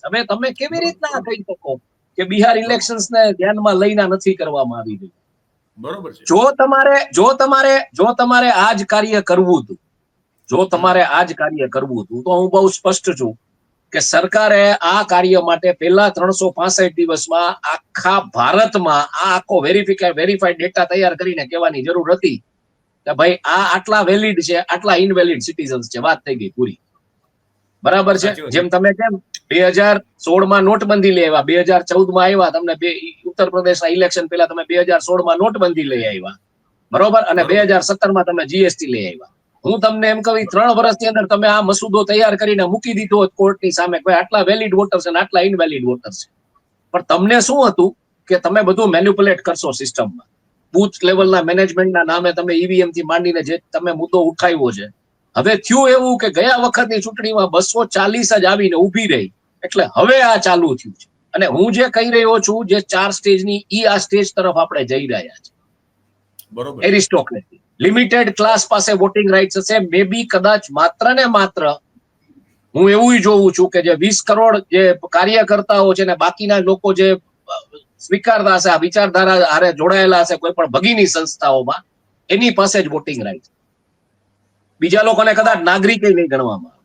હવે તમે કેવી રીતના કહી શકો કે બિહાર ઇલેક્શન્સ ને ધ્યાનમાં લઈને નથી કરવામાં આવી રહ્યું? બરોબર છે. જો તમારે આ જ કાર્ય કરવું હતું, તો હું બહુ સ્પષ્ટ છું કે સરકારે આ કાર્ય માટે પહેલા 365 દિવસમાં આખા ભારતમાં આ આખો વેરીફાઈડ ડેટા તૈયાર કરીને કહેવાની જરૂર હતી કે ભાઈ આ આટલા વેલિડ છે, આટલા ઇનવેલિડ સિટીઝન્સ છે. વાત થઈ ગઈ પૂરી. બરાબર છે. જેમ તમે કેમ 2016 નોટબંધી લઈ આવ્યા, 2014 આવ્યા, તમને ઉત્તર પ્રદેશના ઇલેક્શન પહેલા તમે 2016 નોટબંધી લઈ આવ્યા, બરોબર, અને 2017 તમે જીએસટી લઈ આવ્યા. હું તમને એમ કહું 3 વર્ષની અંદર તમે આ મસૂદો તૈયાર કરીને મૂકી દીધો હોત કોર્ટની સામે, ભાઈ આટલા વેલિડ વોટર્સ અને આટલા ઇનવેલિડ વોટર્સ છે. પણ તમને શું હતું કે તમે બધું મેન્યુપ્યુલેટ કરશો સિસ્ટમમાં. બૂથ લેવલના મેનેજમેન્ટના નામે તમે ઈવીએમ થી માંડીને જે તમે મુદ્દો ઉઠાવ્યો છે. હવે થયું એવું કે ગયા વખતની ચૂંટણીમાં 240 જ આવીને ઉભી રહી, એટલે હવે આ ચાલુ થયું છે. અને હું જે કહી રહ્યો છું, જે 4 સ્ટેજની આ સ્ટેજ તરફ આપણે જઈ રહ્યા છે. બરોબર. એરિસ્ટોક્રેસી, લિમિટેડ ક્લાસ પાસે વોટિંગ રાઇટ્સ હશે. મે બી કદાચ માત્ર ને માત્ર હું એવું જોઉં છું કે જે 20 કરોડ જે કાર્યકર્તાઓ છે ને બાકીના લોકો જે સ્વીકારતા હશે, આ વિચારધારા હારે જોડાયેલા હશે કોઈ પણ ભગીની સંસ્થાઓમાં, એની પાસે જ વોટિંગ રાઇટ. બીજા લોકોને કદાચ નાગરિક નહીં ગણવામાં.